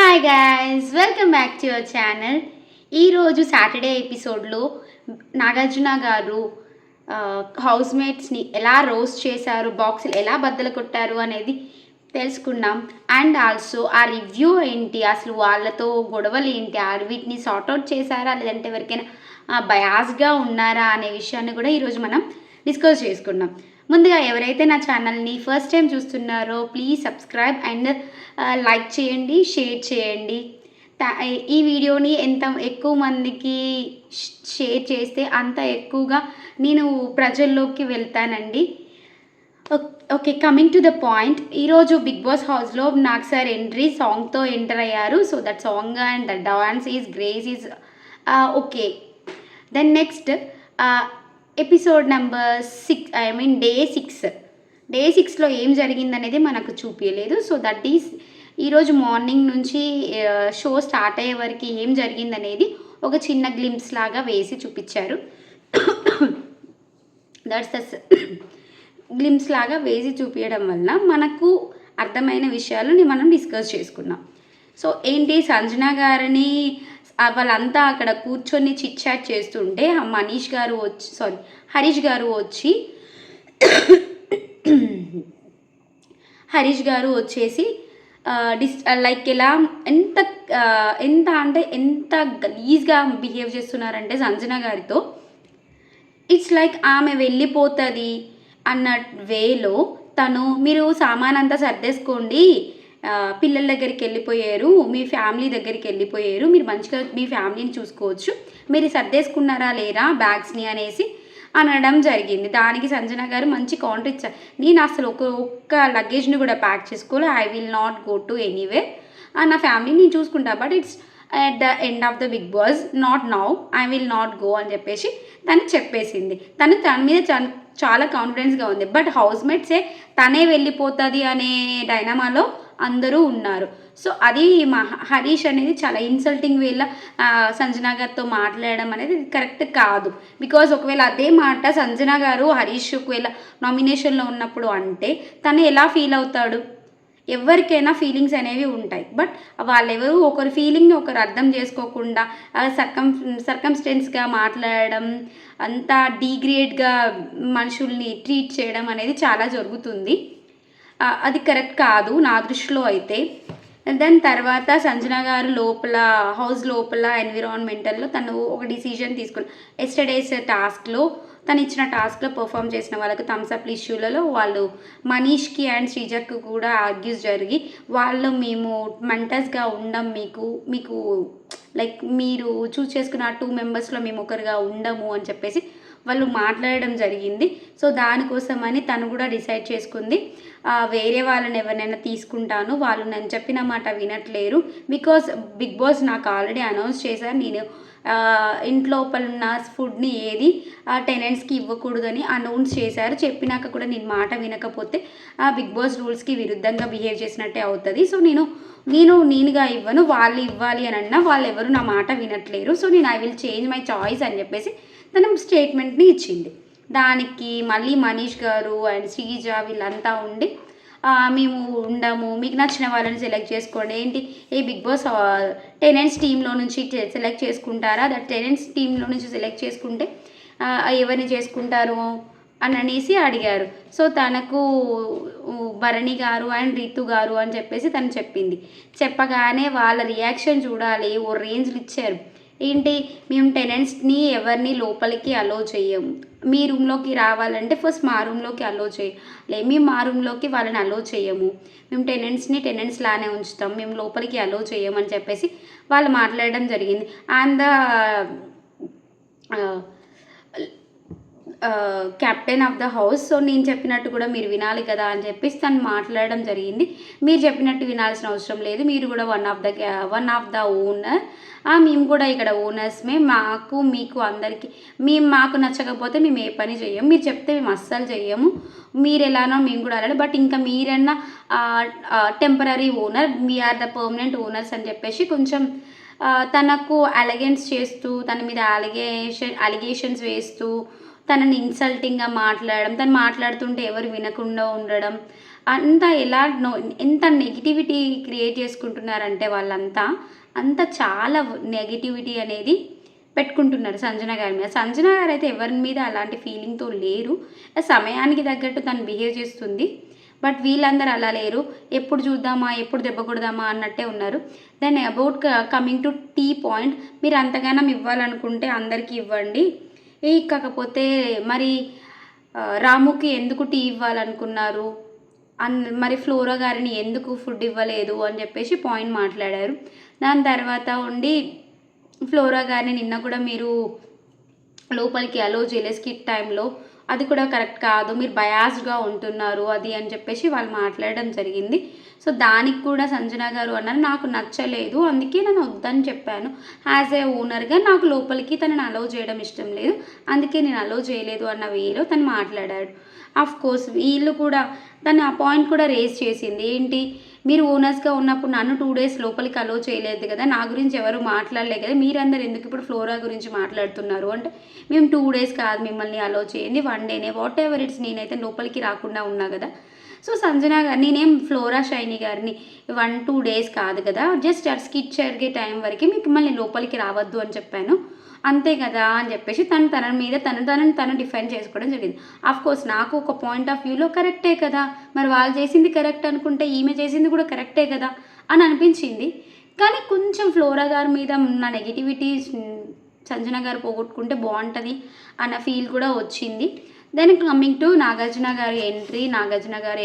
Hi guys, welcome back to your channel. ఈరోజు Saturday ఎపిసోడ్లో నాగార్జున గారు హౌస్ మేట్స్ని ఎలా రోస్ట్ చేశారు, బాక్సులు ఎలా బద్దలు కొట్టారు అనేది తెలుసుకున్నాం. అండ్ ఆల్సో ఆ రివ్యూ ఏంటి, అసలు వాళ్ళతో గొడవలు ఏంటి, వీటిని సార్ట్అవుట్ చేశారా లేదంటే ఎవరికైనా బయాస్గా ఉన్నారా అనే విషయాన్ని కూడా ఈరోజు మనం డిస్కస్ చేసుకున్నాం. ముందుగా ఎవరైతే నా ఛానల్ని ఫస్ట్ టైం చూస్తున్నారో ప్లీజ్ సబ్స్క్రైబ్ అండ్ లైక్ చేయండి, షేర్ చేయండి. ఈ వీడియోని ఎంత ఎక్కువ మందికి షేర్ చేస్తే అంత ఎక్కువగా నేను ప్రజల్లోకి వెళ్తానండి. Okay, coming to the point. ఈరోజు బిగ్ బాస్ హౌస్లో నాకు సార్ ఎంట్రీ సాంగ్తో ఎంటర్ అయ్యారు. So that song and the dance is grace is okay. Then next episode number 6, day 6లో ఏం జరిగిందనేది మనకు చూపించలేదు. సో దట్ ఈస్ ఈరోజు మార్నింగ్ నుంచి షో స్టార్ట్ అయ్యే వరకు ఏం జరిగిందనేది ఒక చిన్న గ్లింప్స్ లాగా వేసి చూపించారు. దట్స్ ద గ్లింప్స్ లాగా వేసి చూపించడం వల్ల మనకు అర్థమైన విషయాలని మనం డిస్కస్ చేసుకున్నాం. సో ఏంటి, సంజన గారిని వాళ్ళంతా అక్కడ కూర్చొని చిట్ చాట్ చేస్తుంటే హరీష్ గారు వచ్చేసి లైక్ ఎలా ఎంత గలీజ్గా బిహేవ్ చేస్తున్నారంటే సంజన గారితో. ఇట్స్ లైక్ ఆమె వెళ్ళిపోతుంది అన్న వేలో మీరు సామాన్ అంతా సర్దేసుకోండి, పిల్లల దగ్గరికి వెళ్ళిపోయారు, మీ ఫ్యామిలీ దగ్గరికి వెళ్ళిపోయారు, మీరు మంచిగా మీ ఫ్యామిలీని చూసుకోవచ్చు, మీరు సర్దేసుకున్నారా లేరా బ్యాగ్స్ని అనేసి అనడం జరిగింది. దానికి సంజన గారు మంచి కౌంటర్ ఇచ్చారు. నేను అసలు ఒక్క లగేజ్ని కూడా ప్యాక్ చేసుకోలే, I will not go to anywhere, నా ఫ్యామిలీని నేను చూసుకుంటా, but it's at the end of the Bigg Boss, not now, I will not go అని చెప్పేసి తను చెప్పేసింది. తన మీద చాలా కాన్ఫిడెన్స్గా ఉంది. బట్ హౌస్ మేట్సే తనే వెళ్ళిపోతుంది అనే డైనమాలో అందరూ ఉన్నారు. సో అది హరీష్ అనేది చాలా ఇన్సల్టింగ్ వేళ సంజన గారితో మాట్లాడడం అనేది కరెక్ట్ కాదు. బికాజ్ ఒకవేళ అదే మాట సంజన గారు హరీష్ ఒకవేళ నామినేషన్లో ఉన్నప్పుడు అంటే తను ఎలా ఫీల్ అవుతాడు? ఎవరికైనా ఫీలింగ్స్ అనేవి ఉంటాయి. బట్ వాళ్ళెవరు ఒకరి ఫీలింగ్ని ఒకరు అర్థం చేసుకోకుండా సర్కమ్స్టెన్స్గా మాట్లాడడం, అంతా డీగ్రేడ్గా మనుషుల్ని ట్రీట్ చేయడం అనేది చాలా జరుగుతుంది. అది కరెక్ట్ కాదు నా దృష్టిలో అయితే. దాని తర్వాత సంజన గారు హౌస్ లోపల ఎన్విరాన్మెంటల్లో తను ఒక డిసిజన్ తీసుకుని ఎస్టర్డేస్ టాస్క్లో తను ఇచ్చిన టాస్క్లో పర్ఫామ్ చేసిన వాళ్ళకి థమ్స్అప్ ఇష్యూలలో వాళ్ళు మనీష్కి అండ్ శ్రీజక్కి కూడా ఆర్గ్యూస్ జరిగి మేము మెంటర్స్గా ఉండం, మీకు లైక్ మీరు చూస్ చేసుకున్న 2 మెంబర్స్లో మేము ఒకరుగా ఉండము అని చెప్పేసి వాళ్ళు మాట్లాడడం జరిగింది. సో దానికోసమని తను కూడా డిసైడ్ చేసుకుంది, వేరే వాళ్ళని ఎవరినైనా తీసుకుంటాను, వాళ్ళు నేను చెప్పిన మాట వినట్లేరు. బికాస్ బిగ్ బాస్ నాకు ఆల్రెడీ అనౌన్స్ చేశారు, నేను ఇంట్లోపల ఉన్న ఫుడ్ని ఏది టెనెంట్స్కి ఇవ్వకూడదని అనౌన్స్ చేశారు. చెప్పినాక కూడా నేను మాట వినకపోతే బిగ్ బాస్ రూల్స్కి విరుద్ధంగా బిహేవ్ చేసినట్టే అవుతుంది. సో నేనుగా ఇవ్వను, వాళ్ళు ఇవ్వాలి అని అన్నా వాళ్ళు ఎవరు నా మాట వినట్లేరు. So I will change my choice అని చెప్పేసి తన స్టేట్మెంట్ని ఇచ్చింది. దానికి మళ్ళీ మనీష్ గారు అండ్ శ్రీజ వీళ్ళంతా ఉండి మేము ఉండము, మీకు నచ్చిన వాళ్ళని సెలెక్ట్ చేసుకోండి. ఏంటి ఈ బిగ్ బాస్ టెనెంట్స్ టీంలో నుంచి సెలెక్ట్ చేసుకుంటారా? దట్ టెనెంట్స్ టీంలో నుంచి సెలెక్ట్ చేసుకుంటే ఎవరిని చేసుకుంటారు అని అనేసి అడిగారు. సో తనకు భరణి గారు అండ్ రీతు గారు అని చెప్పేసి తను చెప్పింది. చెప్పగానే వాళ్ళ రియాక్షన్ చూడాలి, ఓ రేంజ్లు ఇచ్చారు. ఏంటి, మేము టెనెంట్స్ని ఎవరిని లోపలికి అలో చేయము, మీ రూమ్లోకి రావాలంటే ఫస్ట్ మా రూమ్లోకి అలో చేయాలి, మేము మా రూమ్లోకి వాళ్ళని అలో చేయము, మేము టెనెంట్స్ లానే ఉంచుతాం, మేము లోపలికి అలో చేయమని చెప్పేసి వాళ్ళు మాట్లాడడం జరిగింది. And captain of the house, so నేను చెప్పినట్టు కూడా మీరు వినాలి కదా అని చెప్పేసి తను మాట్లాడడం జరిగింది. మీరు చెప్పినట్టు వినాల్సిన అవసరం లేదు, మీరు కూడా వన్ ఆఫ్ ద ఓనర్, మేము కూడా ఇక్కడ ఓనర్స్మే, మీకు అందరికీ మాకు నచ్చకపోతే మేము ఏ పని చెయ్యము, మీరు చెప్తే మేము అస్సలు చెయ్యము, మీరు ఎలానో మేము కూడా అలానే, బట్ ఇంకా మీరన్నా temporary owner, we are the permanent owners అని చెప్పేసి కొంచెం తనకు అలిగెన్స్ చేస్తూ తన మీద అలిగేషన్స్ వేస్తూ తనని ఇన్సల్టింగ్గా మాట్లాడడం, తను మాట్లాడుతుంటే ఎవరు వినకుండా ఉండడం, అంతా ఎలా ఎంత నెగిటివిటీ క్రియేట్ చేసుకుంటున్నారంటే వాళ్ళంతా అంత చాలా నెగిటివిటీ అనేది పెట్టుకుంటున్నారు సంజన గారి మీద. సంజన గారు అయితే ఎవరి మీద అలాంటి ఫీలింగ్తో లేరు. సమయానికి తగ్గట్టు తను బిహేవ్ చేస్తుంది. బట్ వీళ్ళందరూ అలా లేరు. ఎప్పుడు చూద్దామా, ఎప్పుడు దెబ్బ కొడదామా అన్నట్టే ఉన్నారు. Then about coming to the point, మీరు అంతగానం ఇవ్వాలనుకుంటే అందరికీ ఇవ్వండి. కాకపోతే మరి రాముకి ఎందుకు టీ ఇవ్వాలనుకున్నారు, మరి ఫ్లోరా గారిని ఎందుకు ఫుడ్ ఇవ్వలేదు అని చెప్పేసి పాయింట్ మాట్లాడారు. దాని తర్వాత ఉండి ఫ్లోరా గారిని నిన్న కూడా మీరు లోపలికి అలో చేయలేదు స్కిట్ టైంలో, అది కూడా కరెక్ట్ కాదు, మీరు బయాస్డ్గా ఉంటున్నారు అది అని చెప్పేసి వాళ్ళు మాట్లాడడం జరిగింది. సో దానికి కూడా సంజన గారు అన్నారు, నాకు నచ్చలేదు, అందుకే నేను వద్దని చెప్పాను. యాజ్ ఏ ఓనర్గా నాకు లోపలికి తనని అలో చేయడం ఇష్టం లేదు, అందుకే నేను అలో చేయలేదు అన్న వేలో తను మాట్లాడాడు. ఆఫ్ కోర్స్ వీళ్ళు కూడా తను ఆ పాయింట్ కూడా రేస్ చేసింది. ఏంటి, మీరు ఓనర్స్గా ఉన్నప్పుడు నన్ను 2 days లోపలికి అలో చేయలేదు కదా, నా గురించి ఎవరు మాట్లాడలేదు కదా, మీరందరూ ఎందుకు ఇప్పుడు ఫ్లోరా గురించి మాట్లాడుతున్నారు అంటే, మేము 2 days కాదు మిమ్మల్ని అలో చేయండి, 1 day, వాట్ ఎవర్ ఇట్స్, నేనైతే లోపలికి రాకుండా ఉన్నా కదా. సో సంజన గారు, నేనేం ఫ్లోరా షైనీ గారిని 1-2 days కాదు కదా, జస్ట్ స్కిట్ జరిగే టైం వరకు మీకు మళ్ళీ లోపలికి రావద్దు అని చెప్పాను, అంతే కదా అని చెప్పేసి తన మీద తను డిఫైన్ చేసుకోవడం జరిగింది. కోర్స్ నాకు ఒక పాయింట్ ఆఫ్ వ్యూలో కరెక్టే కదా, మరి వాళ్ళు చేసింది కరెక్ట్ అనుకుంటే ఈమె చేసింది కూడా కరెక్టే కదా అని అనిపించింది. కానీ కొంచెం ఫ్లోరా గారి మీద ఉన్న నెగిటివిటీ సంజన గారు పోగొట్టుకుంటే బాగుంటుంది అన్న ఫీల్ కూడా వచ్చింది. దెన్ కమింగ్ టు నాగార్జున గారి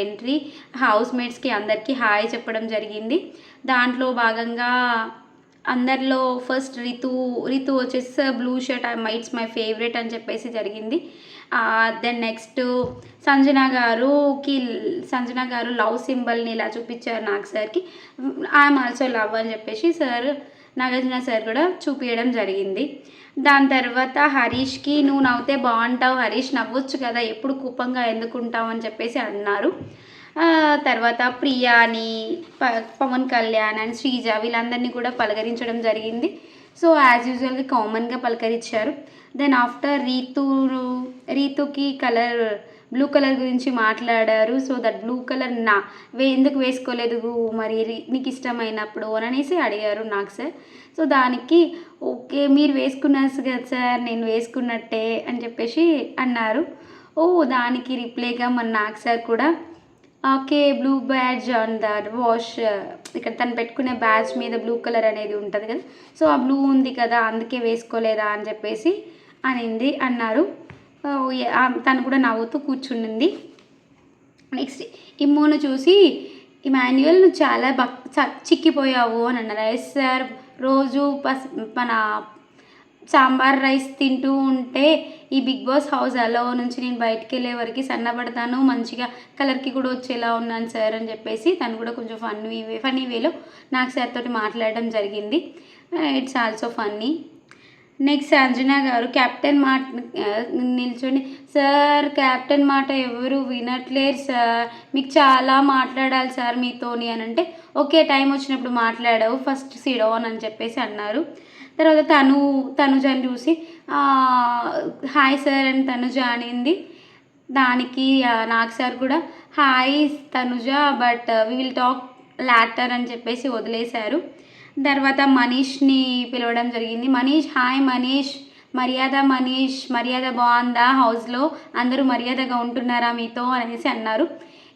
ఎంట్రీ హౌస్ మేట్స్కి అందరికీ హాయ్ చెప్పడం జరిగింది. దాంట్లో భాగంగా అందరిలో ఫస్ట్ రితు వచ్చేసి blue shirt, it's my favourite అని చెప్పేసి జరిగింది. దెన్ నెక్స్ట్ సంజన గారు లవ్ సింబల్ని ఇలా చూపించారు నాగ్ సార్కి, ఐఎమ్ ఆల్సో లవ్ అని చెప్పేసి నాగార్జున సార్ కూడా చూపించడం జరిగింది. దాని తర్వాత హరీష్కి, నువ్వు నవ్వుతే బాగుంటావు హరీష్, నవ్వచ్చు కదా, ఎప్పుడు కోపంగా ఎందుకుంటావు అని చెప్పేసి అన్నారు. తర్వాత ప్రియాని, పవన్ కళ్యాణ్ అండ్ శ్రీజ వీళ్ళందరినీ కూడా పలకరించడం జరిగింది. సో యాజ్ యూజువల్గా కామన్గా పలకరించారు. దెన్ ఆఫ్టర్ రీతుకి బ్లూ కలర్ గురించి మాట్లాడారు. సో దట్ బ్లూ కలర్ ఎందుకు వేసుకోలేదు మరి నీకు ఇష్టమైనప్పుడు అనేసి అడిగారు నాకు సార్. సో దానికి ఓకే మీరు వేసుకున్నారు కదా సార్, నేను వేసుకున్నట్టే అని చెప్పేసి అన్నారు. దానికి రిప్లైగా మన నాకు సార్ కూడా okay blue badge on that wash, ఇక్కడ తను పెట్టుకునే బ్యాడ్జ్ మీద బ్లూ కలర్ అనేది ఉంటుంది కదా, సో ఆ బ్లూ ఉంది కదా అందుకే వేసుకోలేదా అని చెప్పేసి అన్నారు. తను కూడా నవ్వుతూ కూర్చుంది. నెక్స్ట్ ఇమ్మును చూసి, ఇమాన్యుయల్ నువ్వు చాలా చిక్కిపోయావు అని అన్నారు. ఎస్ సార్, రోజు మన సాంబార్ రైస్ తింటూ ఉంటే ఈ బిగ్ బాస్ హౌస్ అలో నుంచి నేను బయటికి వెళ్ళే వరకు సన్నబడతాను, మంచిగా కలర్కి కూడా వచ్చేలా ఉన్నాను సార్ అని చెప్పేసి తను కూడా కొంచెం ఫన్నీ వేలో నాకు సార్ తోటి మాట్లాడడం జరిగింది. It's also funny. Next Sanjana గారు క్యాప్టెన్ మాట నిల్చొని, సార్ క్యాప్టెన్ మాట ఎవరు వినట్లేరు సార్, మీకు చాలా మాట్లాడాలి సార్ మీతోని అని అంటే, ఓకే టైం వచ్చినప్పుడు మాట్లాడావు, ఫస్ట్ సిట్ డౌన్ అని చెప్పేసి అన్నారు. తర్వాత తనుజని చూసి హాయ్ సార్ అని తనుజ అనింది. దానికి నాగ్ సార్ కూడా hi Tanuja but we will talk later అని చెప్పేసి వదిలేశారు. తర్వాత మనీష్ని పిలవడం జరిగింది. మనీష్, హాయ్ మనీష్, మర్యాద బాగుందా హౌస్లో, అందరూ మర్యాదగా ఉంటున్నారా మీతో అనేసి అన్నారు.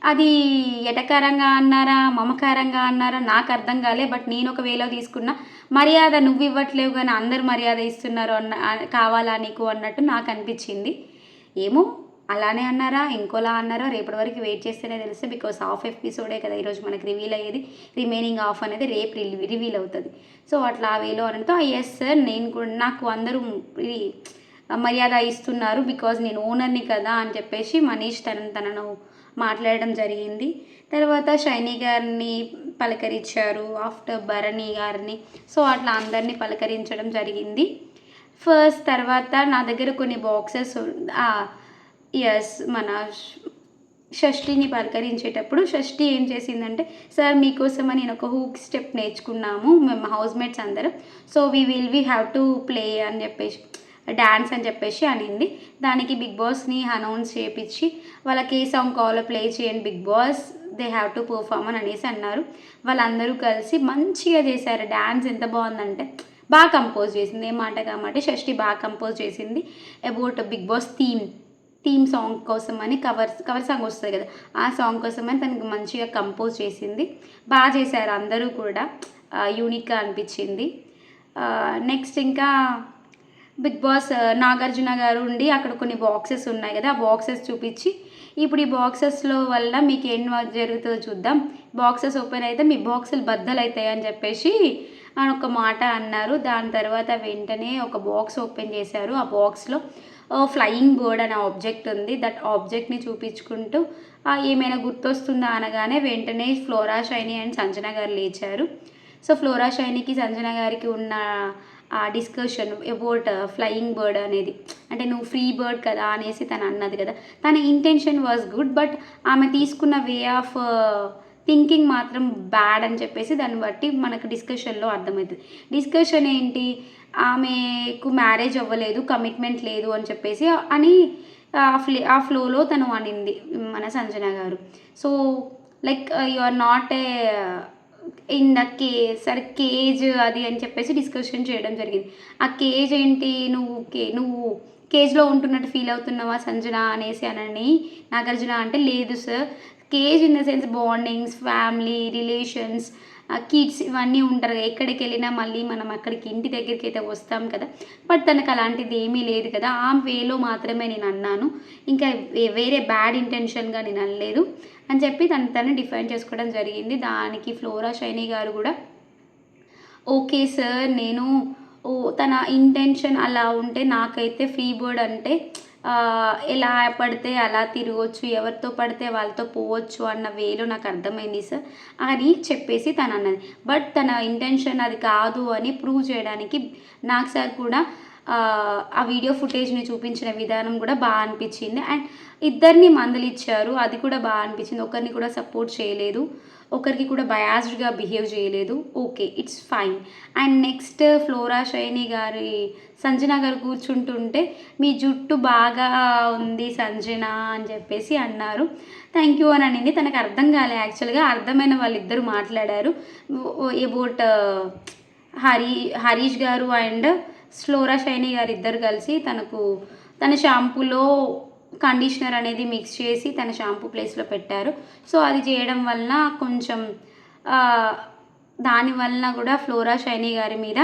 అది ఎటకారంగా అన్నారా మమకారంగా అన్నారా నాకు అర్థం కాలే, బట్ నేను ఒక వేలో తీసుకున్నా. మర్యాద నువ్వు ఇవ్వట్లేవు కానీ అందరు మర్యాద ఇస్తున్నారు కావాలా నీకు అన్నట్టు నాకు అనిపించింది. ఏమో అలానే అన్నారా ఇంకోలా అన్నారా రేపటి వరకు వెయిట్ చేస్తేనే తెలుస్తే, బికాస్ హాఫ్ ఎపిసోడే కదా ఈరోజు మనకి రివీల్ అయ్యేది, రిమైనింగ్ హాఫ్ అనేది రేపు రివీల్ అవుతుంది. సో అట్లా ఆ వేలో అనడంతో ఎస్ సార్ నేను కూడా, నాకు అందరూ మర్యాద ఇస్తున్నారు బికాజ్ నేను ఓనర్ని కదా అని చెప్పేసి మనీష్ తనను మాట్లాడడం జరిగింది. తర్వాత షైనీ గారిని పలకరించారు, ఆఫ్టర్ భరణి గారిని. సో అట్లా అందరినీ పలకరించడం జరిగింది. ఫస్ట్ తర్వాత నా దగ్గర కొన్ని బాక్సెస్ మన షష్ఠిని పలకరించేటప్పుడు షష్ఠి ఏం చేసిందంటే, సార్ మీకోసమని నేను ఒక హూక్ స్టెప్ నేర్చుకున్నాము మేము హౌస్ మేట్స్ అందరం, so we have to play అని చెప్పేసి డ్యాన్స్ అని చెప్పేసి అనింది. దానికి బిగ్ బాస్ని అనౌన్స్ చేయించి వాళ్ళకి ఏ సాంగ్ కావాలో ప్లే చేయండి Bigg Boss they have to perform అని అనేసి అన్నారు. వాళ్ళందరూ కలిసి మంచిగా చేశారు. డ్యాన్స్ ఎంత బాగుందంటే బాగా కంపోజ్ చేసింది. ఏ మాట కాబట్టి షష్ఠి బాగా కంపోజ్ చేసింది about Bigg Boss theme song కోసం అని కవర్ సాంగ్ వస్తుంది కదా, ఆ సాంగ్ కోసం అని తనకు మంచిగా కంపోజ్ చేసింది. బాగా చేశారు అందరూ కూడా, యూనిక్గా అనిపించింది. నెక్స్ట్ ఇంకా బిగ్ బాస్ నాగార్జున గారు ఉండి అక్కడ కొన్ని బాక్సెస్ ఉన్నాయి కదా, ఆ బాక్సెస్ చూపించి ఇప్పుడు ఈ బాక్సెస్లో వల్ల మీకు ఏం జరుగుతుందో చూద్దాం, బాక్సెస్ ఓపెన్ అయితే మీ బాక్సులు బద్దలు అవుతాయి అని చెప్పేసి అని ఒక మాట అన్నారు. దాని తర్వాత వెంటనే ఒక బాక్స్ ఓపెన్ చేశారు. ఆ బాక్స్లో ఫ్లయింగ్ బర్డ్ అనే ఆబ్జెక్ట్ ఉంది. దట్ ఆబ్జెక్ట్ని చూపించుకుంటూ ఏమైనా గుర్తొస్తుందా అనగానే వెంటనే ఫ్లోరా షైనీ అండ్ సంజన గారు లేచారు. సో ఫ్లోరా షైనీకి సంజన గారికి ఉన్న ఆ డిస్కషన్ అబౌట్ ఫ్లయింగ్ బర్డ్ అనేది, అంటే నువ్వు ఫ్రీ బర్డ్ కదా అనేసి తను అన్నది కదా, తన ఇంటెన్షన్ వాజ్ గుడ్, బట్ ఆమె తీసుకున్న వే ఆఫ్ థింకింగ్ మాత్రం బ్యాడ్ అని చెప్పేసి దాన్ని బట్టి మనకు డిస్కషన్లో అర్థమవుతుంది. డిస్కషన్ ఏంటి, ఆమెకు మ్యారేజ్ అవ్వలేదు, కమిట్మెంట్ లేదు అని చెప్పేసి అని ఆ ఫ్లోలో తను అనింది మన సంజన గారు. So like you are not a in the సరే కేజ్ అది అని చెప్పేసి డిస్కషన్ చేయడం జరిగింది. ఆ కేజ్ ఏంటి, నువ్వు కేజ్లో ఉంటున్నట్టు ఫీల్ అవుతున్నావా సంజన అనేసి అనని నాగార్జున అంటే, లేదు sir, cage in the sense bondings, family relations, kids ఇవన్నీ ఉంటారు కదా, ఎక్కడికి వెళ్ళినా మళ్ళీ మనం అక్కడికి ఇంటి దగ్గరికి అయితే వస్తాం కదా, బట్ తనకు అలాంటిది ఏమీ లేదు కదా, ఆ వేలో మాత్రమే నేను అన్నాను, ఇంకా వేరే బ్యాడ్ ఇంటెన్షన్గా నేను అనలేదు అని చెప్పి తను డిఫైన్ చేసుకోవడం జరిగింది. దానికి ఫ్లోరా షైనీ గారు కూడా ఓకే సార్, నేను తన ఇంటెన్షన్ అలా ఉంటే, నాకైతే ఫ్రీ బర్డ్ అంటే ఎలా పడితే అలా తిరగవచ్చు, ఎవరితో పడితే వాళ్ళతో పోవచ్చు అన్న వేలో నాకు అర్థమైంది సార్ అని చెప్పేసి తను అన్నది. బట్ తన ఇంటెన్షన్ అది కాదు అని ప్రూవ్ చేయడానికి నాకు సార్ కూడా ఆ వీడియో ఫుటేజ్ని చూపించిన విధానం కూడా బాగా అనిపించింది. అండ్ ఇద్దరిని మందలిచ్చారు, అది కూడా బాగా అనిపించింది. ఒకరిని కూడా సపోర్ట్ చేయలేదు, ఒకరికి కూడా బయాస్డ్గా బిహేవ్ చేయలేదు. Okay, it's fine. And next flora shiny గారి సంజన గారు కూర్చుంటుంటే మీ జుట్టు బాగా ఉంది సంజన అని చెప్పేసి అన్నారు. థ్యాంక్ యూ అని అనింది. తనకు అర్థం కాలే, యాక్చువల్గా అర్థమైన వాళ్ళిద్దరూ మాట్లాడారు అబౌట్ హరీష్ గారు అండ్ ఫ్లోరా షైనీ గారు ఇద్దరు కలిసి తన షాంపూలో కండిషనర్ అనేది మిక్స్ చేసి తన షాంపూ ప్లేస్లో పెట్టారు. సో అది చేయడం వలన కొంచెం దానివల్ల కూడా ఫ్లోరా షైనీ గారి మీద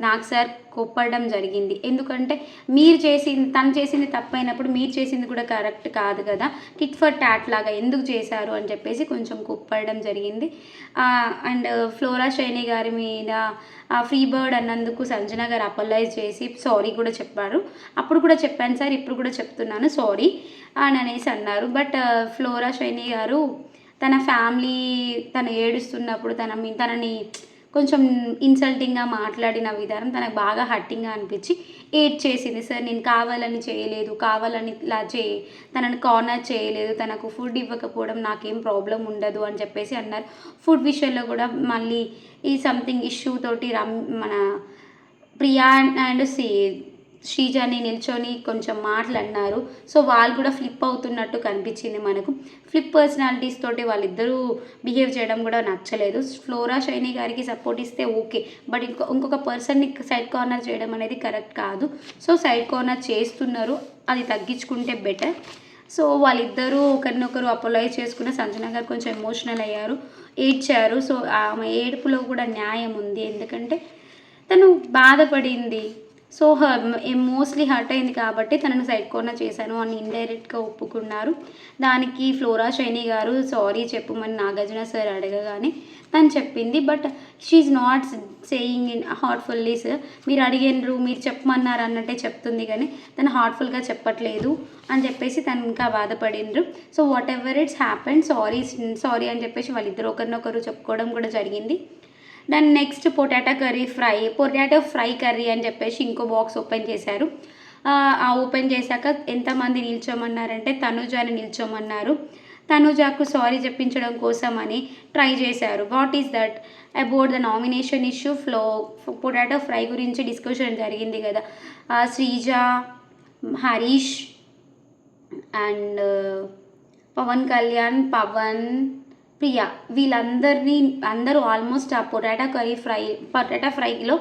నాకు సార్ కోప్పడడం జరిగింది. ఎందుకంటే తను చేసింది తప్పైనప్పుడు మీరు చేసింది కూడా కరెక్ట్ కాదు కదా, టిట్ ఫర్ టాట్ లాగా ఎందుకు చేశారు అని చెప్పేసి కొంచెం కోప్పడడం జరిగింది. అండ్ ఫ్లోరా షైనీ గారి మీద ఫ్రీ బర్డ్ అన్నందుకు సంజన గారు అపలైజ్ చేసి సారీ కూడా చెప్పారు. అప్పుడు కూడా చెప్పాను సార్, ఇప్పుడు కూడా చెప్తున్నాను సారీ అని అనేసి అన్నారు. బట్ ఫ్లోరా షైనీ గారు తన ఫ్యామిలీ తను ఏడుస్తున్నప్పుడు తనని కొంచెం ఇన్సల్టింగ్గా మాట్లాడిన విధానం తనకు బాగా హర్టింగ్గా అనిపించి ఏడ్ చేసింది. సార్ నేను కావాలని చేయలేదు, కావాలని ఇలా తనని కార్నర్ చేయలేదు, తనకు ఫుడ్ ఇవ్వకపోవడం నాకేం ప్రాబ్లం ఉండదు అని చెప్పేసి అన్నారు. ఫుడ్ విషయంలో కూడా మళ్ళీ ఈ సంథింగ్ ఇష్యూ తోటి మన ప్రియా అండ్ శ్రీజాని నిల్చొని కొంచెం మాట్లాడినారు. సో వాళ్ళు కూడా ఫ్లిప్ అవుతున్నట్టు కనిపించింది మనకు. ఫ్లిప్ పర్సనాలిటీస్ తోటి వాళ్ళిద్దరూ బిహేవ్ చేయడం కూడా నచ్చలేదు. ఫ్లోరా షైనీ గారికి సపోర్ట్ ఇస్తే ఓకే, బట్ ఇంకొక పర్సన్ని సైడ్ కార్నర్ చేయడం అనేది కరెక్ట్ కాదు. సో సైడ్ కార్నర్ చేస్తున్నారు, అది తగ్గించుకుంటే బెటర్. సో వాళ్ళిద్దరూ ఒకరినొకరు అపోలైజ్ చేసుకున్న సంజన గారు కొంచెం ఎమోషనల్ అయ్యారు, ఏడ్చారు. సో ఆమె ఏడుపులో కూడా న్యాయం ఉంది, ఎందుకంటే తను బాధపడింది. సో మోస్ట్లీ హర్ట్ అయింది కాబట్టి తనను సైడ్ కార్నర్ చేశాను అని ఇండైరెక్ట్గా ఒప్పుకున్నారు. దానికి ఫ్లోరా షైనీ గారు సారీ చెప్పమని నాగార్జున సార్ అడగగానే తను చెప్పింది. But she's not saying in heartfully sir, మీరు అడిగినరు మీరు చెప్పమన్నారు అన్నట్టే చెప్తుంది, కానీ తను హార్ట్ఫుల్గా చెప్పట్లేదు అని చెప్పేసి తను ఇంకా బాధపడిండ్రు. So whatever it's happened, sorry అని చెప్పేసి వాళ్ళిద్దరు ఒకరినొకరు చెప్పుకోవడం కూడా జరిగింది. దాని నెక్స్ట్ పొటాటో ఫ్రై కర్రీ అని చెప్పేసి ఇంకో బాక్స్ ఓపెన్ చేశారు. ఆ ఓపెన్ చేశాక ఎంతమంది నిల్చోమన్నారంటే తనుజాని నిల్చోమన్నారు. తనుజాకు సారీ చెప్పించడం కోసం అని ట్రై చేశారు. What is that about the nomination issue potato fry గురించి డిస్కషన్ జరిగింది కదా, శ్రీజ, హరీష్ అండ్ పవన్ కళ్యాణ్, పవన్, ప్రియా వీళ్ళందరినీ అందరూ ఆల్మోస్ట్ ఆ పొటాటో ఫ్రైలో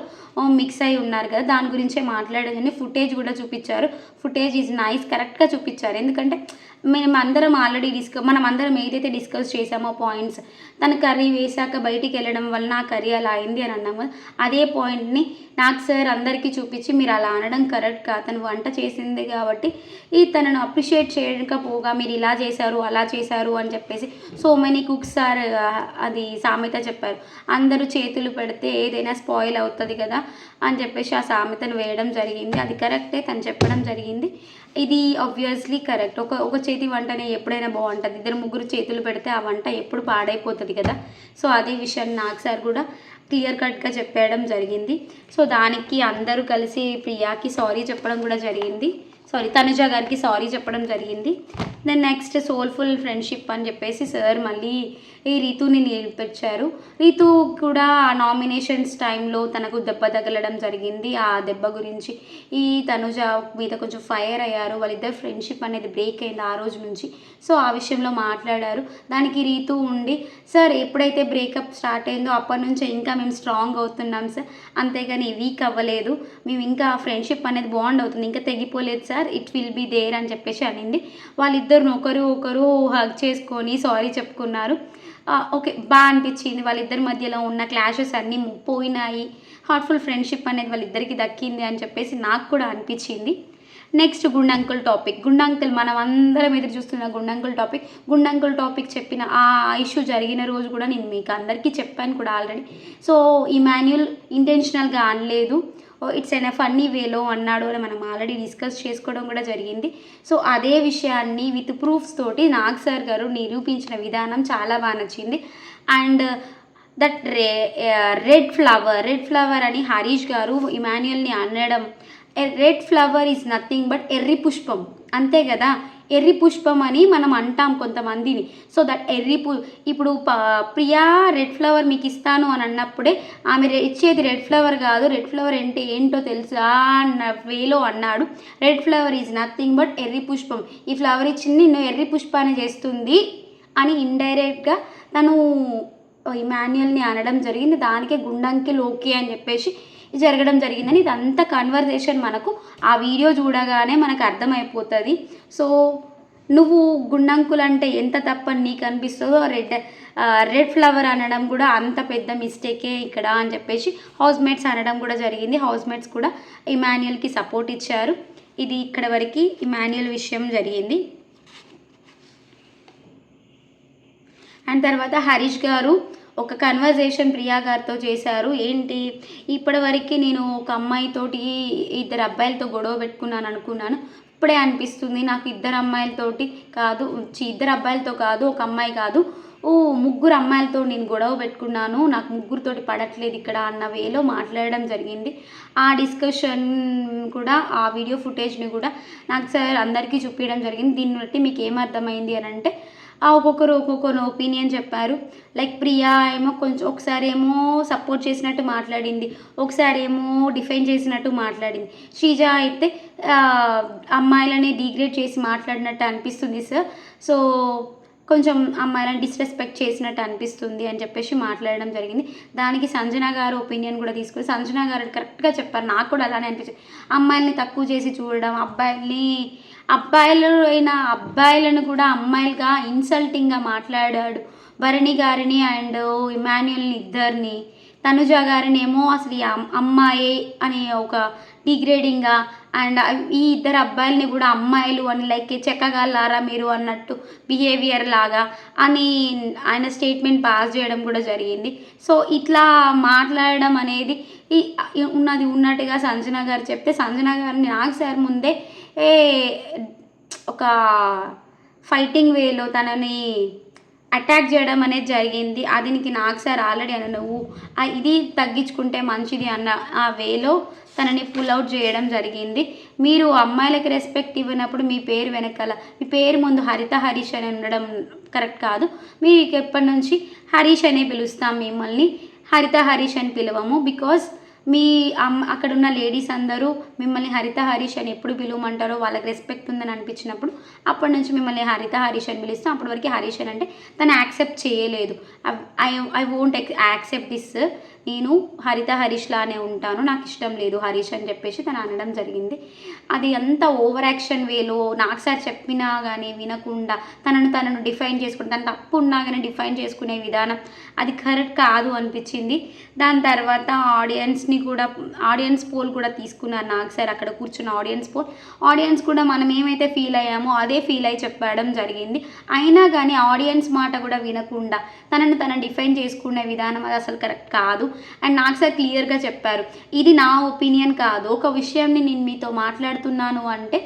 మిక్స్ అయి ఉన్నారు కదా, దాని గురించే మాట్లాడగానే ఫుటేజ్ కూడా చూపించారు. ఫుటేజ్ ఈజ్ నైస్, కరెక్ట్గా చూపించారు. ఎందుకంటే మేము అందరం ఆల్రెడీ మనం అందరం ఏదైతే డిస్కస్ చేసామో పాయింట్స్, తన కర్రీ వేసాక బయటికి వెళ్ళడం వల్ల నా కర్రీ అలా అయింది అని అన్నాము. అదే పాయింట్ని నాకు సార్ అందరికీ చూపించి మీరు అలా అనడం కరెక్ట్ కాదు, తను వంట చేసింది కాబట్టి తనను అప్రిషియేట్ చేయకపోగా మీరు ఇలా చేశారు అలా చేశారు అని చెప్పేసి సో మెనీ కుక్స్ సార్ అది సామెత చెప్పారు. అందరూ చేతులు పెడితే ఏదైనా స్పాయిల్ అవుతుంది కదా అని చెప్పేసి ఆ సామెతను వేయడం జరిగింది. అది కరెక్టే, తను చెప్పడం జరిగింది. ఇది ఆబ్వియస్లీ కరెక్ట్. ఒక చేతి వంటనే ఎప్పుడైనా బాగుంటుంది, ఇద్దరు ముగ్గురు చేతులు పెడితే ఆ వంట ఎప్పుడు పాడైపోతుంది కదా. సో అదే విషయాన్ని నాకు సార్ కూడా క్లియర్ కట్గా చెప్పడం జరిగింది. సో దానికి అందరూ కలిసి ప్రియాకి సారీ చెప్పడం కూడా జరిగింది, తనుజ గారికి సారీ చెప్పడం జరిగింది. దెన్ నెక్స్ట్ సోల్ఫుల్ ఫ్రెండ్షిప్ అని చెప్పేసి సార్ మళ్ళీ ఈ రీతుని నిలిపించారు. రీతు కూడా నామినేషన్స్ టైంలో తనకు దెబ్బ తగలడం జరిగింది. ఆ దెబ్బ గురించి తనుజ మీద కొంచెం ఫైర్ అయ్యారు. వాళ్ళిద్దరు ఫ్రెండ్షిప్ అనేది బ్రేక్ అయింది ఆ రోజు నుంచి. సో ఆ విషయంలో మాట్లాడారు. దానికి రీతు ఉండి సార్ ఎప్పుడైతే బ్రేకప్ స్టార్ట్ అయిందో అప్పటి నుంచి ఇంకా మేము స్ట్రాంగ్ అవుతున్నాం సార్, అంతేగాని వీక్ అవ్వలేదు, మేము ఇంకా ఫ్రెండ్షిప్ అనేది బాండ్ అవుతుంది, ఇంకా తెగిపోలేదు sir, it will be there అని చెప్పేసి అనింది. వాళ్ళిద్దరు ఒకరు హగ్ చేసుకొని సారీ చెప్పుకున్నారు. ఓకే, బాగా అనిపించింది. వాళ్ళిద్దరి మధ్యలో ఉన్న క్లాషెస్ అన్నీ పోయినాయి, హార్ట్ఫుల్ ఫ్రెండ్షిప్ అనేది వాళ్ళిద్దరికి దక్కింది అని చెప్పేసి నాకు కూడా అనిపించింది. Next గుండంకుల్ topic. గుండంకుల్ మనం అందరం ఎదురు చూస్తున్న గుండంకుల్ టాపిక్ చెప్పిన ఆ ఇష్యూ జరిగిన రోజు కూడా నేను మీకు అందరికీ చెప్పాను కూడా ఆల్రెడీ. సో ఇమాన్యుల్ ఇంటెన్షనల్గా అనలేదు, ఇట్స్ ఎన్ ఫన్నీ వేలో అన్నాడు అని మనం ఆల్రెడీ డిస్కస్ చేసుకోవడం కూడా జరిగింది. సో అదే విషయాన్ని విత్ ప్రూఫ్స్ తోటి నాగ్ సార్ గారు నిరూపించిన విధానం చాలా బాగా నచ్చింది. అండ్ దట్ రెడ్ ఫ్లవర్ అని హరీష్ గారు ఇమాన్యుల్ని అనడం, red flower is nothing but ఎర్రి పుష్పం, అంతే కదా, ఎర్రి పుష్పం అని మనం అంటాం కొంతమందిని. సో దట్ ఇప్పుడు ప్రియా రెడ్ ఫ్లవర్ మీకు ఇస్తాను అని అన్నప్పుడే ఆమె ఇచ్చేది రెడ్ ఫ్లవర్ కాదు, రెడ్ ఫ్లవర్ అంటే ఏంటో తెలుసా అన్న వేలో అన్నాడు. Red flower is nothing but ఎర్రి పుష్పం, ఈ ఫ్లవర్ ఇచ్చింది నిన్ను ఎర్రి పుష్పాన్ని చేస్తుంది అని ఇండైరెక్ట్గా తను ఇమాన్యుల్ని అనడం జరిగింది. దానికే గుండంకిల్ ఓకే అని చెప్పేసి జరగడం జరిగిందని ఇదంతా కన్వర్జేషన్ మనకు ఆ వీడియో చూడగానే మనకు అర్థమైపోతుంది. సో నువ్వు గుండంకులు అంటే ఎంత తప్పని నీకు అనిపిస్తుందో రెడ్ ఫ్లవర్ అనడం కూడా అంత పెద్ద మిస్టేకే ఇక్కడ అని చెప్పేసి హౌస్మేట్స్ అనడం కూడా జరిగింది. హౌస్మేట్స్ కూడా ఇమాన్యుల్కి సపోర్ట్ ఇచ్చారు. ఇది ఇక్కడ వరకు ఇమాన్యుల్ విషయం జరిగింది. అండ్ తర్వాత హరీష్ గారు ఒక కన్వర్జేషన్ ప్రియా గారితో చేశారు. ఏంటి, ఇప్పటివరకు నేను ఒక అమ్మాయితోటి ఇద్దరు అబ్బాయిలతో గొడవ పెట్టుకున్నాను అనుకున్నాను, ఇప్పుడే అనిపిస్తుంది నాకు ఇద్దరు అబ్బాయిలతో కాదు ఒక అమ్మాయి కాదు ముగ్గురు అమ్మాయిలతో నేను గొడవ పెట్టుకున్నాను, నాకు ముగ్గురితోటి పడట్లేదు ఇక్కడ అన్న వేలో మాట్లాడడం జరిగింది. ఆ డిస్కషన్ కూడా ఆ వీడియో ఫుటేజ్ని కూడా నాకు సార్ అందరికీ చూపించడం జరిగింది. దీన్ని బట్టి మీకు ఏమర్థమైంది అని అంటే ఒక్కొక్కరు ఒపీనియన్ చెప్పారు. లైక్ ప్రియా ఏమో ఒకసారి ఏమో సపోర్ట్ చేసినట్టు మాట్లాడింది, ఒకసారి ఏమో డిఫైన్ చేసినట్టు మాట్లాడింది. శ్రీజ అయితే అమ్మాయిలని డిగ్రేడ్ చేసి మాట్లాడినట్టు అనిపిస్తుంది సార్, సో కొంచెం అమ్మాయిలను డిస్రెస్పెక్ట్ చేసినట్టు అనిపిస్తుంది అని చెప్పేసి మాట్లాడడం జరిగింది. దానికి సంజన గారు ఒపీనియన్ కూడా తీసుకుని సంజన గారు కరెక్ట్గా చెప్పారు, నాకు కూడా అలానే అనిపించింది. అమ్మాయిల్ని తక్కువ చేసి చూడడం, అబ్బాయిలను కూడా అమ్మాయిలుగా ఇన్సల్టింగ్గా మాట్లాడాడు. భరణి గారిని అండ్ ఇమాన్యుల్ని ఇద్దరిని, తనుజ గారిని ఏమో అసలు ఈ అమ్మాయి అని ఒక డిగ్రేడింగ్గా, అండ్ ఈ ఇద్దరు అబ్బాయిలని కూడా అమ్మాయిలు అని లైక్ చెక్కగలారా మీరు అన్నట్టు బిహేవియర్ లాగా అని ఆయన స్టేట్మెంట్ పాస్ చేయడం కూడా జరిగింది. సో ఇట్లా మాట్లాడడం అనేది ఉన్నట్టుగా సంజన గారు చెప్తే సంజన గారిని నాకు సార్ ముందే ఒక ఫైటింగ్ వేలో తనని అటాక్ చేయడం అనేది జరిగింది. దీనికి నాకు సార్ ఆల్రెడీ నువ్వు ఇది తగ్గించుకుంటే మంచిది అన్న ఆ వేలో తనని పుల్ అవుట్ చేయడం జరిగింది. మీరు అమ్మాయిలకి రెస్పెక్ట్ ఇవ్వనప్పుడు మీ పేరు వెనకాల మీ పేరు ముందు హరీష్ అని ఉండడం కరెక్ట్ కాదు. మీకు ఎప్పటి నుంచి హరీష్ అనే పిలుస్తాం, మిమ్మల్ని హరీష్ అని పిలవము. బికాజ్ మీ అక్కడ ఉన్న లేడీస్ అందరూ మిమ్మల్ని హరిత హరీష్ అని ఎప్పుడు పిలువమంటారో వాళ్ళకి రెస్పెక్ట్ ఉందని అనిపించినప్పుడు అప్పటి నుంచి మిమ్మల్ని హరిత హరీష్ అని పిలుస్తాం. అప్పటి వరకు హరీష్ అని అంటే తను యాక్సెప్ట్ చేయలేదు. ఐ వోంట్ యాక్సెప్ట్ దిస్, నేను హరిత హరీష్ లానే ఉంటాను, నాకు ఇష్టం లేదు హరీష్ అని చెప్పేసి తను అనడం జరిగింది. అది అంత ఓవర్ యాక్షన్ వేలో నాకు సార్ చెప్పినా కానీ వినకుండా తనను డిఫైన్ చేసుకుంటే, తను తప్పు ఉన్నా కానీ డిఫైన్ చేసుకునే విధానం అది కరెక్ట్ కాదు అనిపించింది. దాని తర్వాత ఆడియన్స్ పోల్ కూడా తీసుకున్నారు నాకు సార్. అక్కడ కూర్చున్న ఆడియన్స్ కూడా మనం ఏమైతే ఫీల్ అయ్యామో అదే ఫీల్ అయ్యి చెప్పడం జరిగింది. అయినా కానీ ఆడియన్స్ మాట కూడా వినకుండా తనను డిఫైన్ చేసుకునే విధానం అది అసలు కరెక్ట్ కాదు. అండ్ నాకు సార్ క్లియర్గా చెప్పారు, ఇది నా ఒపీనియన్ కాదు, ఒక విషయాన్ని నేను మీతో మాట్లాడుతున్నాను అంటే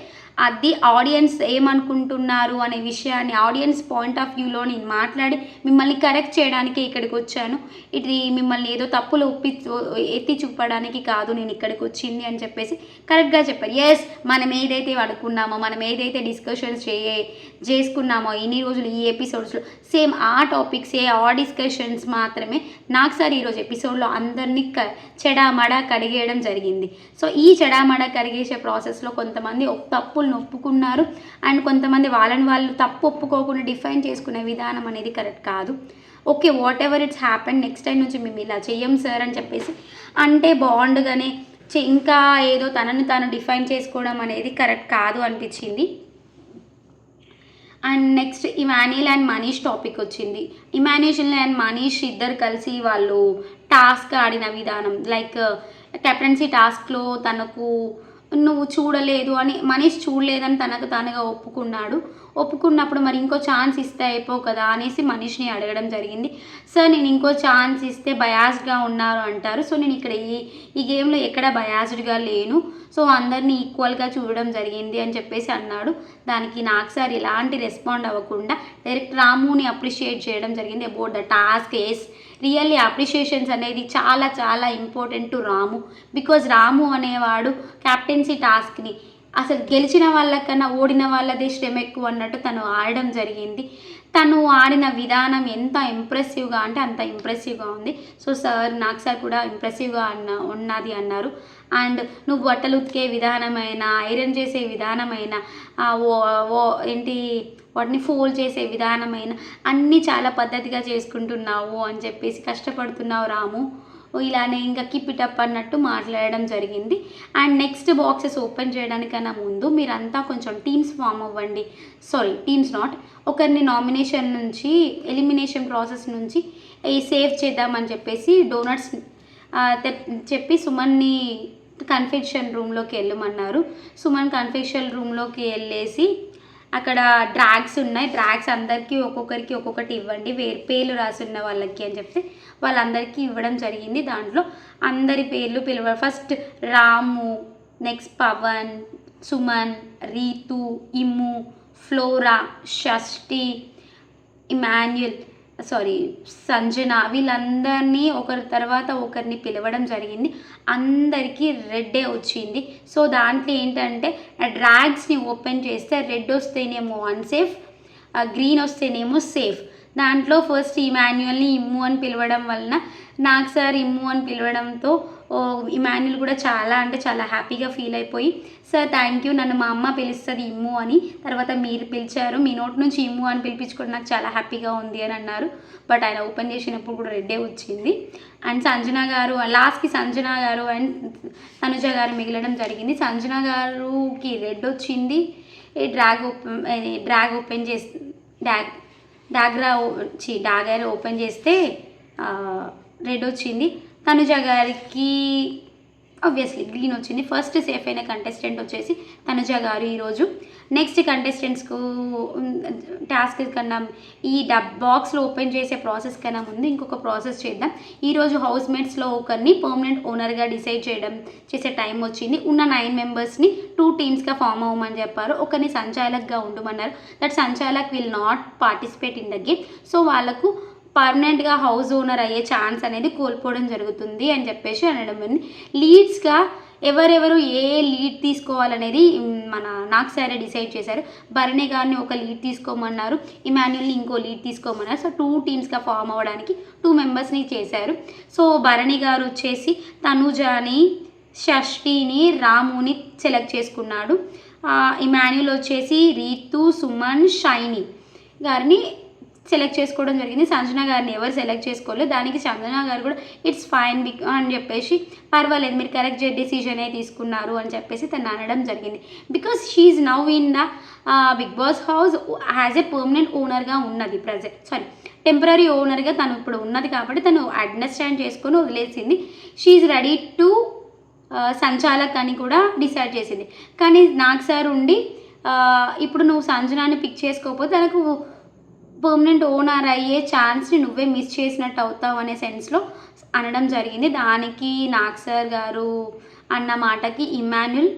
అది ఆడియన్స్ ఏమనుకుంటున్నారు అనే విషయాన్ని ఆడియన్స్ పాయింట్ ఆఫ్ వ్యూలో నేను మాట్లాడి మిమ్మల్ని కరెక్ట్ చేయడానికి ఇక్కడికి వచ్చాను. ఇది మిమ్మల్ని ఏదో తప్పులు ఎత్తి చూపడానికి కాదు నేను ఇక్కడికి వచ్చింది అని చెప్పేసి కరెక్ట్గా చెప్పారు. ఎస్, మనం ఏదైతే అనుకున్నామో, మనం ఏదైతే డిస్కషన్స్ చేసుకున్నామో ఇన్ని రోజులు ఈ ఎపిసోడ్స్లో సేమ్ ఆ టాపిక్సే, ఆ డిస్కషన్స్ మాత్రమే నాకు సార్ ఈరోజు ఎపిసోడ్లో అందరినీ చెడామడా కడిగేయడం జరిగింది. సో ఈ చెడామడా కడిగేసే ప్రాసెస్లో కొంతమంది తప్పులు ఒప్పుకున్నారు అండ్ కొంతమంది వాళ్ళని వాళ్ళు తప్పు ఒప్పుకోకుండా డిఫైన్ చేసుకునే విధానం అనేది కరెక్ట్ కాదు. Okay, what ever it's happen, next time నుంచి మేము ఇలా చెయ్యం సార్ అని చెప్పేసి అంటే బాగుండగానే ఇంకా ఏదో తనను తాను డిఫైన్ చేసుకోవడం అనేది కరెక్ట్ కాదు అనిపించింది. And next Emmanuel and Manish topic వచ్చింది. ఇమాన్యుయల్ అండ్ మనీష్ ఇద్దరు కలిసి వాళ్ళు టాస్క్ ఆడిన విధానం, లైక్ కెప్టెన్సీ టాస్క్లో తనకు నువ్వు చూడలేదు అని మనీష్ చూడలేదని తనకు తానుగా ఒప్పుకున్నప్పుడు మరి ఇంకో ఛాన్స్ ఇస్తే అయిపో కదా అనేసి మనీష్ని అడగడం జరిగింది. సార్ నేను ఇంకో ఛాన్స్ ఇస్తే బయాస్డ్గా ఉన్నారు అంటారు. సో నేను ఇక్కడ ఈ గేమ్లో ఎక్కడ బయాస్డ్గా లేను, సో అందరినీ ఈక్వల్గా చూడడం జరిగింది అని చెప్పేసి అన్నాడు. దానికి నాకు సార్ ఎలాంటి రెస్పాండ్ అవ్వకుండా డైరెక్ట్ రాముని అప్రిషియేట్ చేయడం జరిగింది about the task. Yes, really appreciations అనేది చాలా చాలా important to Ramu. Because Ramu అనేవాడు క్యాప్టెన్సీ టాస్క్ని అసలు గెలిచిన వాళ్ళకన్నా ఓడిన వాళ్ళదే శ్రమ ఎక్కువ అన్నట్టు తను ఆడడం జరిగింది. తను ఆడిన విధానం ఎంత ఇంప్రెసివ్గా అంటే అంత ఇంప్రెసివ్గా ఉంది. సో నాకు సార్ కూడా ఇంప్రెసివ్గా ఉన్నది అన్నారు. అండ్ నువ్వు బట్టలు ఉతికే విధానమైన, ఐరన్ చేసే విధానమైన, వాటిని ఫోల్డ్ చేసే విధానమైన అన్నీ చాలా పద్ధతిగా చేసుకుంటున్నావు అని చెప్పేసి కష్టపడుతున్నావు రాము, ఇలానే ఇంకా కీప్ ఇట్ అప్ అన్నట్టు మాట్లాడడం జరిగింది. అండ్ నెక్స్ట్ బాక్సెస్ ఓపెన్ చేయడానికన్నా ముందు మీరంతా కొంచెం టీమ్స్ ఫామ్ అవ్వండి. టీమ్స్ నాట్, ఒకరిని నామినేషన్ నుంచి ఎలిమినేషన్ ప్రాసెస్ నుంచి సేవ్ చేద్దామని చెప్పేసి డోనట్స్ చెప్పి సుమన్ని కన్ఫెక్షన్ రూమ్లోకి వెళ్ళమన్నారు. సుమన్ కన్ఫెక్షన్ రూమ్లోకి వెళ్ళేసి అక్కడ డ్రాగ్స్ ఉన్నాయి, డ్రాగ్స్ అందరికీ ఒక్కొక్కరికి ఒక్కొక్కటి ఇవ్వండి, వేరు పేర్లు రాసున్న వాళ్ళకి అని చెప్తే వాళ్ళందరికీ ఇవ్వడం జరిగింది. దాంట్లో అందరి పేర్లు ఫస్ట్ రాము, నెక్స్ట్ పవన్, సుమన్, రీతు, ఇమ్ము, ఫ్లోరా, షష్ఠి, ఇమాన్యుయల్, సంజన, వీళ్ళందరినీ ఒకరి తర్వాత ఒకరిని పిలవడం జరిగింది. అందరికీ రెడ్డే వచ్చింది. సో దాంట్లో ఏంటంటే డ్రాగ్స్ని ఓపెన్ చేస్తే రెడ్ వస్తేనేమో అన్సేఫ్, గ్రీన్ వస్తేనేమో సేఫ్. దాంట్లో ఫస్ట్ ఇమాన్యుయల్ని ఇమ్ము అని పిలవడం వలన నాకు సార్ ఇమ్ము అని పిలవడంతో ఇమాన్యుయల్ కూడా చాలా అంటే చాలా హ్యాపీగా ఫీల్ అయిపోయి, సార్ థ్యాంక్ యూ, నన్ను మా అమ్మ పిలుస్తుంది ఇమ్ము అని, తర్వాత మీరు పిలిచారు, మీ నోటి నుంచి ఇమ్ము అని పిలిపించుకోవడం నాకు చాలా హ్యాపీగా ఉంది అని అన్నారు. బట్ ఆయన ఓపెన్ చేసినప్పుడు కూడా రెడ్డే వచ్చింది. అండ్ సంజన గారు లాస్ట్కి సంజన గారు అండ్ తనుజ గారు మిగలడం జరిగింది. సంజన గారుకి రెడ్ వచ్చింది. డ్రాగ్ ఓపెన్ చేసి డాగర్ ఓపెన్ చేస్తే రెడ్ వచ్చింది. తనుజ గారికి ఆబ్వియస్లీ గ్రీన్ వచ్చింది. ఫస్ట్ సేఫ్ అయిన కంటెస్టెంట్ వచ్చేసి తనుజ గారు. ఈరోజు నెక్స్ట్ కంటెస్టెంట్స్కు టాస్క్ కన్నా ఈ బాక్స్లో ఓపెన్ చేసే ప్రాసెస్ కన్నా ముందు ఇంకొక ప్రాసెస్ చేద్దాం. ఈరోజు హౌస్ మేట్స్లో ఒకరిని పర్మనెంట్ ఓనర్గా డిసైడ్ చేసే టైం వచ్చింది. ఉన్న 9 మెంబర్స్ని 2 టీమ్స్గా ఫామ్ అవ్వమని చెప్పారు. ఒకరిని సంచాలక్గా ఉండమన్నారు. That sanchalak will not participate in the game. So వాళ్ళకు పర్మనెంట్గా హౌస్ ఓనర్ అయ్యే ఛాన్స్ అనేది కోల్పోవడం జరుగుతుంది అని చెప్పేసి అనడం. లీడ్స్గా ఎవరెవరు ఏ లీడ్ తీసుకోవాలనేది మన నాగ్ సారే డిసైడ్ చేశారు. భరణి గారిని ఒక లీడ్ తీసుకోమన్నారు, ఇమాన్యుల్ని ఇంకో లీడ్ తీసుకోమన్నారు. సో 2 టీమ్స్గా ఫామ్ అవ్వడానికి 2 మెంబర్స్ని చేశారు. సో భరణి గారు వచ్చేసి తనుజాని, షష్ఠిని, రాముని సెలెక్ట్ చేసుకున్నాడు. ఇమాన్యుల్ వచ్చేసి రీతు, సుమన్, షైని గారిని సెలెక్ట్ చేసుకోవడం జరిగింది. సంజన గారిని ఎవరు సెలెక్ట్ చేసుకోలేదు. దానికి సంజన గారు కూడా ఇట్స్ ఫైన్ అని చెప్పేసి పర్వాలేదు మీరు కరెక్ట్ డెసిషనే తీసుకున్నారు అని చెప్పేసి తను అనడం జరిగింది. Because she's now in the Bigg Boss house as a permanent ఓనర్గా ఉన్నది. టెంపరీ ఓనర్గా తను ఇప్పుడు ఉన్నది కాబట్టి తను అండర్స్టాండ్ చేసుకొని వదిలేసింది. షీఈ్ రెడీ టు సంచాలక్ అని కూడా డిసైడ్ చేసింది. కానీ నాగ్ సార్ ఉండి ఇప్పుడు నువ్వు సంజనాని పిక్ చేసుకోకపోతే తనకు పర్మనెంట్ ఓనర్ అయ్యే ఛాన్స్ని నువ్వే మిస్ చేసినట్టు అవుతావు అనే సెన్స్లో అనడం జరిగింది. దానికి నాగ్ సార్ గారు అన్న మాటకి ఇమాన్యుల్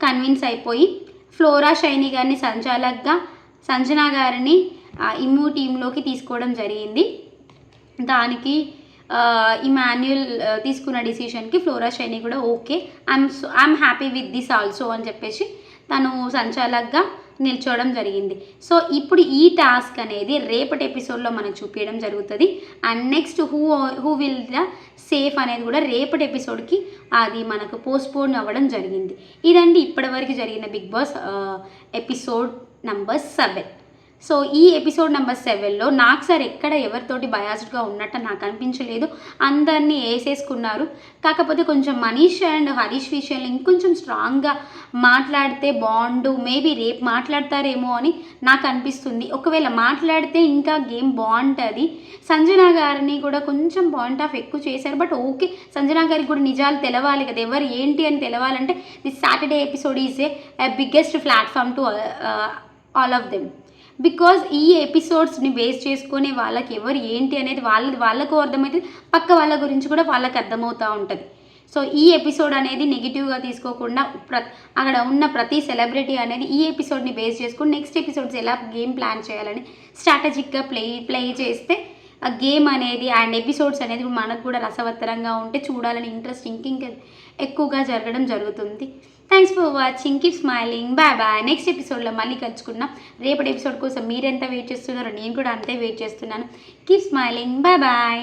కన్విన్స్ అయిపోయి ఫ్లోరా, షైని గారిని సంచాలక్గా, సంజన గారిని ఇమ్ము టీంలోకి తీసుకోవడం జరిగింది. దానికి ఇమాన్యుల్ తీసుకున్న డిసిషన్కి ఫ్లోరా, షైని కూడా okay I'm happy with this also అని చెప్పేసి తను సంచాలక్గా నిల్చోవడం జరిగింది. సో ఇప్పుడు ఈ టాస్క్ అనేది రేపటి ఎపిసోడ్లో మనకు చూపించడం జరుగుతుంది. And next who will the safe అనేది కూడా రేపటి ఎపిసోడ్కి అది మనకు పోస్ట్పోన్ అవ్వడం జరిగింది. ఇదండి ఇప్పటివరకు జరిగిన Bigg Boss episode number 7. So ఈ ఎపిసోడ్ నెంబర్ 7లో నాగ్ సార్ ఎక్కడ ఎవరితోటి బయాస్డ్గా ఉన్నట్టు నాకు అనిపించలేదు. అందరినీ వేసేసుకున్నారు. కాకపోతే కొంచెం మనీష్ అండ్ హరీష్ విషయంలో ఇంకొంచెం స్ట్రాంగ్గా మాట్లాడితే బాగుండు, మేబీ రేపు మాట్లాడతారేమో అని నాకు అనిపిస్తుంది. ఒకవేళ మాట్లాడితే ఇంకా గేమ్ బాగుంటుంది. సంజన గారిని కూడా కొంచెం పాయింట్ ఆఫ్ ఎక్కువ చేశారు. బట్ ఓకే, సంజన గారికి కూడా నిజాలు తెలవాలి కదా, ఎవరు ఏంటి అని తెలవాలంటే this Saturday episode is a biggest platform to all of them. Because ఈ ఎపిసోడ్స్ని బేస్ చేసుకొని వాళ్ళకి ఎవరు ఏంటి అనేది వాళ్ళకు అర్థమవుతుంది, పక్క వాళ్ళ గురించి కూడా వాళ్ళకి అర్థమవుతూ ఉంటుంది. సో ఈ ఎపిసోడ్ అనేది నెగిటివ్గా తీసుకోకుండా అక్కడ ఉన్న ప్రతి సెలబ్రిటీ అనేది ఈ ఎపిసోడ్ని బేస్ చేసుకుని నెక్స్ట్ ఎపిసోడ్స్ ఎలా గేమ్ ప్లాన్ చేయాలని స్ట్రాటజిక్గా ప్లే చేస్తే ఆ గేమ్ అనేది అండ్ ఎపిసోడ్స్ అనేది మనకు కూడా రసవత్తరంగా ఉంటే చూడాలని ఇంట్రెస్ట్ ఇంకా ఎక్కువగా జరగడం జరుగుతుంది. Thanks for watching, keep smiling, bye bye. Next ఎపిసోడ్లో మళ్ళీ కలుసుకున్నాం. రేపటి ఎపిసోడ్ కోసం మీరెంత వెయిట్ చేస్తున్నారో నేను కూడా అంతే వెయిట్ చేస్తున్నాను. Keep smiling, bye bye.